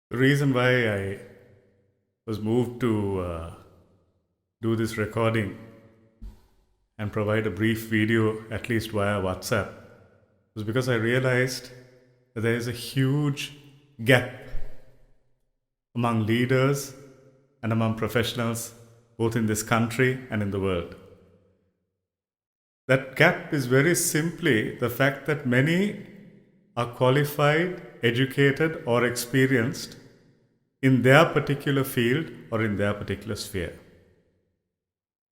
The reason why I was moved to do this recording and provide a brief video, at least via WhatsApp, was because I realized that there is a huge gap among leaders and among professionals, both in this country and in the world. That gap is very simply the fact that many are qualified, educated, or experienced in their particular field or in their particular sphere.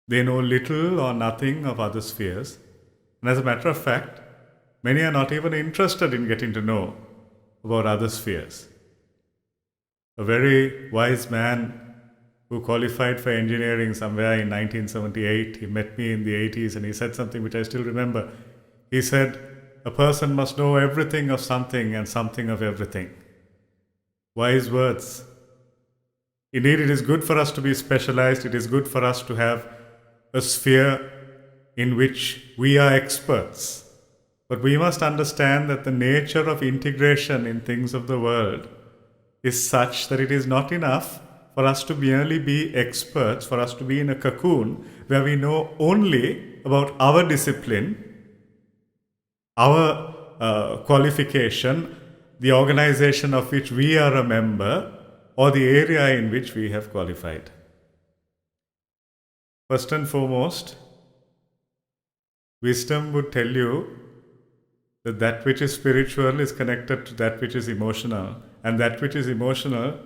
They know little or nothing of other spheres, and as a matter of fact, many are not even interested in getting to know about other spheres. A very wise man who qualified for engineering somewhere in 1978, he met me in the 80s and he said something which I still remember. He said, "A person must know everything of something and something of everything." Wise words. Indeed, it is good for us to be specialized. It is good for us to have a sphere in which we are experts. But we must understand that the nature of integration in things of the world is such that it is not enough for us to merely be experts, for us to be in a cocoon where we know only about our discipline, our qualification, the organization of which we are a member, or the area in which we have qualified. First and foremost, wisdom would tell you that that which is spiritual is connected to that which is emotional, and that which is emotional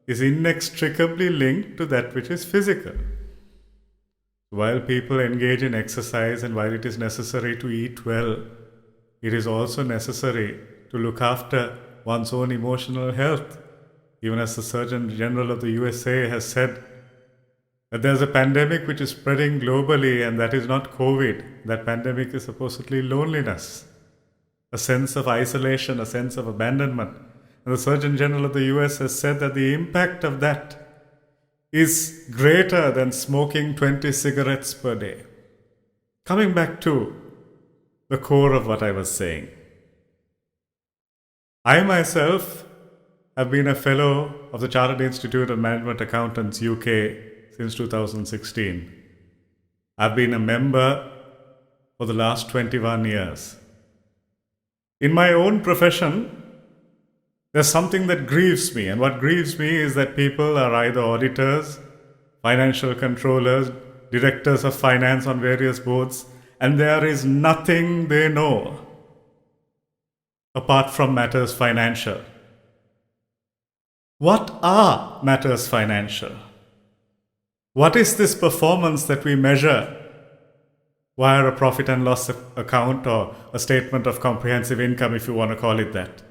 is inextricably linked to that which is physical. While people engage in exercise and while it is necessary to eat well, it is also necessary to look after one's own emotional health. Even as the Surgeon General of the USA has said that there's a pandemic which is spreading globally, and that is not COVID. That pandemic is supposedly loneliness, a sense of isolation, a sense of abandonment. And the Surgeon General of the US has said that the impact of that is greater than smoking 20 cigarettes per day. Coming back to the core of what I was saying. I myself have been a fellow of the Chartered Institute of Management Accountants UK since 2016. I've been a member for the last 21 years. In my own profession, there's something that grieves me, and what grieves me is that people are either auditors, financial controllers, directors of finance on various boards, and there is nothing they know apart from matters financial. What are matters financial? What is this performance that we measure via a profit and loss account or a statement of comprehensive income, if you want to call it that?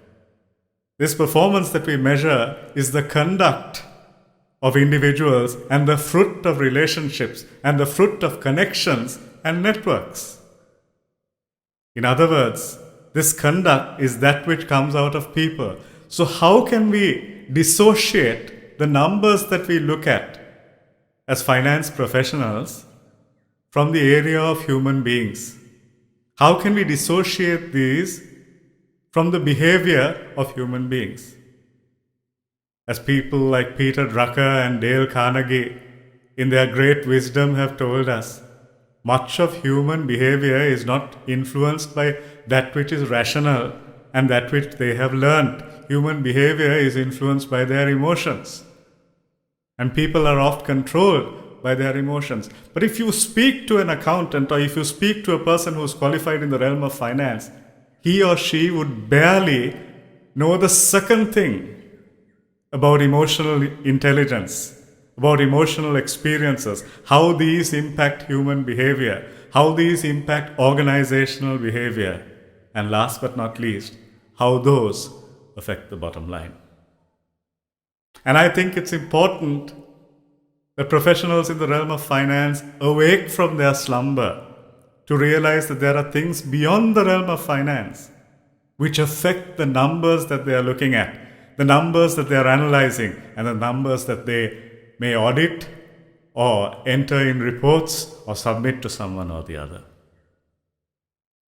This performance that we measure is the conduct of individuals and the fruit of relationships and the fruit of connections and networks. In other words, this conduct is that which comes out of people. So how can we dissociate the numbers that we look at as finance professionals from the area of human beings? How can we dissociate these from the behavior of human beings? As people like Peter Drucker and Dale Carnegie, in their great wisdom, have told us, much of human behavior is not influenced by that which is rational and that which they have learned. Human behavior is influenced by their emotions. And people are oft controlled by their emotions. But if you speak to an accountant or if you speak to a person who is qualified in the realm of finance, he or she would barely know the second thing about emotional intelligence, about emotional experiences, how these impact human behavior, how these impact organizational behavior, and last but not least, how those affect the bottom line. And I think it's important that professionals in the realm of finance awake from their slumber to realize that there are things beyond the realm of finance which affect the numbers that they are looking at, the numbers that they are analyzing, and the numbers that they may audit or enter in reports or submit to someone or the other.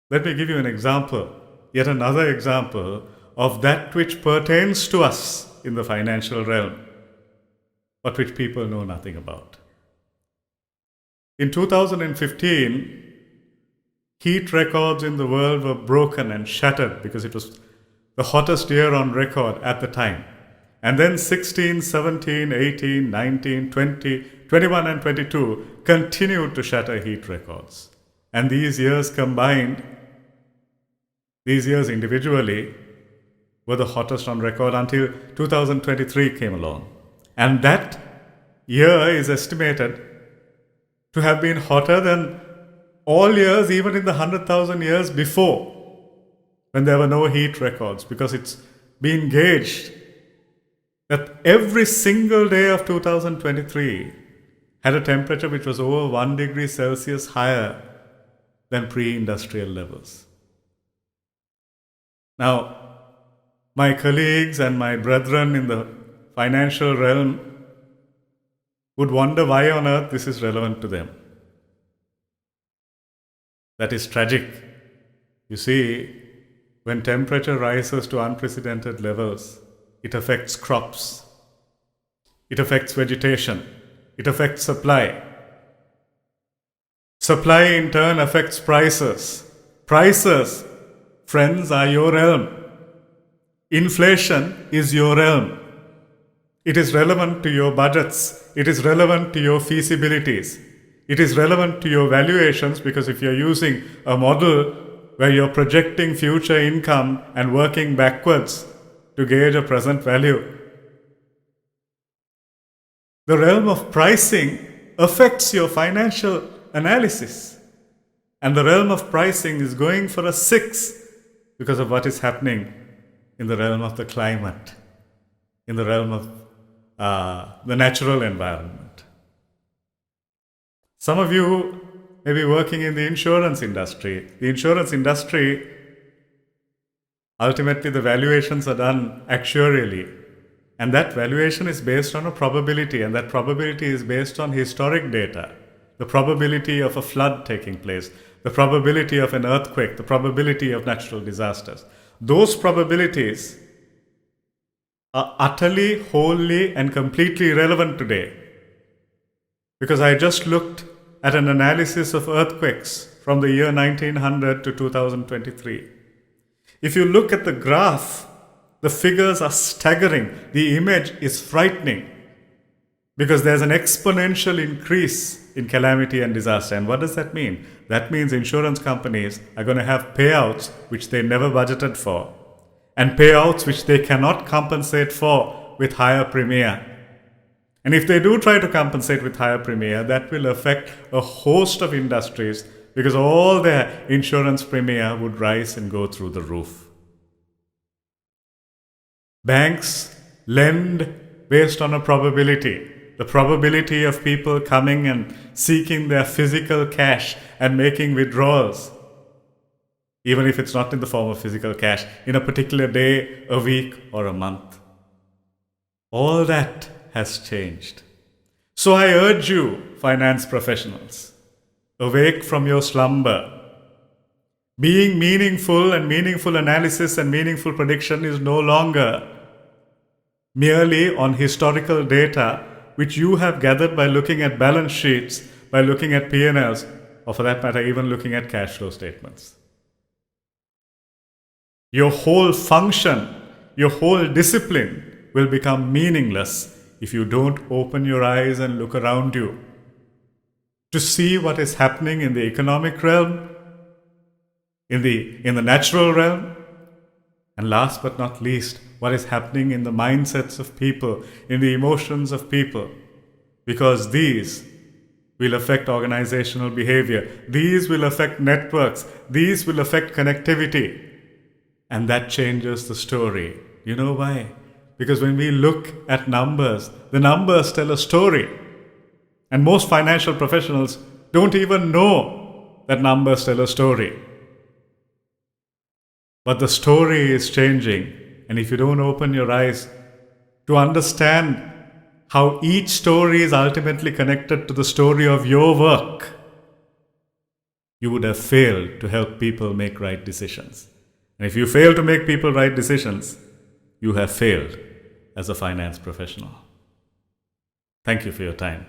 Let me give you an example, yet another example of that which pertains to us in the financial realm, but which people know nothing about. In 2015, heat records in the world were broken and shattered because it was the hottest year on record at the time. And then 16, 17, 18, 19, 20, 21 and 22 continued to shatter heat records. And these years combined, these years individually, were the hottest on record until 2023 came along. And that year is estimated to have been hotter than all years, even in the 100,000 years before, when there were no heat records, because it's been gauged that every single day of 2023 had a temperature which was over 1 degree Celsius higher than pre-industrial levels. Now, my colleagues and my brethren in the financial realm would wonder why on earth this is relevant to them. That is tragic. You see, when temperature rises to unprecedented levels, it affects crops, it affects vegetation, it affects supply. Supply in turn affects prices. Prices, friends, are your realm. Inflation is your realm. It is relevant to your budgets. It is relevant to your feasibilities. It is relevant to your valuations, because if you're using a model where you're projecting future income and working backwards to gauge a present value, the realm of pricing affects your financial analysis. And the realm of pricing is going for a 6 because of what is happening in the realm of the climate, in the realm of the natural environment. Some of you may be working in the insurance industry. The insurance industry, ultimately the valuations are done actuarially. And that valuation is based on a probability, and that probability is based on historic data. The probability of a flood taking place, the probability of an earthquake, the probability of natural disasters. Those probabilities are utterly, wholly, and completely irrelevant today. Because I just looked at an analysis of earthquakes from the year 1900 to 2023. If you look at the graph, the figures are staggering. The image is frightening because there's an exponential increase in calamity and disaster. And what does that mean? That means insurance companies are going to have payouts which they never budgeted for, and payouts which they cannot compensate for with higher premia. And if they do try to compensate with higher premia, that will affect a host of industries because all their insurance premia would rise and go through the roof. Banks lend based on a probability. The probability of people coming and seeking their physical cash and making withdrawals, even if it's not in the form of physical cash, in a particular day, a week, or a month. All that has changed. So I urge you, finance professionals, awake from your slumber. Being meaningful and meaningful analysis and meaningful prediction is no longer merely on historical data which you have gathered by looking at balance sheets, by looking at P&Ls, or for that matter, even looking at cash flow statements. Your whole function, your whole discipline will become meaningless if you don't open your eyes and look around you to see what is happening in the economic realm, in the natural realm, and last but not least, what is happening in the mindsets of people, in the emotions of people, because these will affect organizational behavior, these will affect networks, these will affect connectivity, and that changes the story. You know why? Because when we look at numbers, the numbers tell a story, and most financial professionals don't even know that numbers tell a story. But the story is changing, and if you don't open your eyes to understand how each story is ultimately connected to the story of your work, you would have failed to help people make right decisions. And if you fail to make people right decisions, you have failed. as a finance professional. Thank you for your time.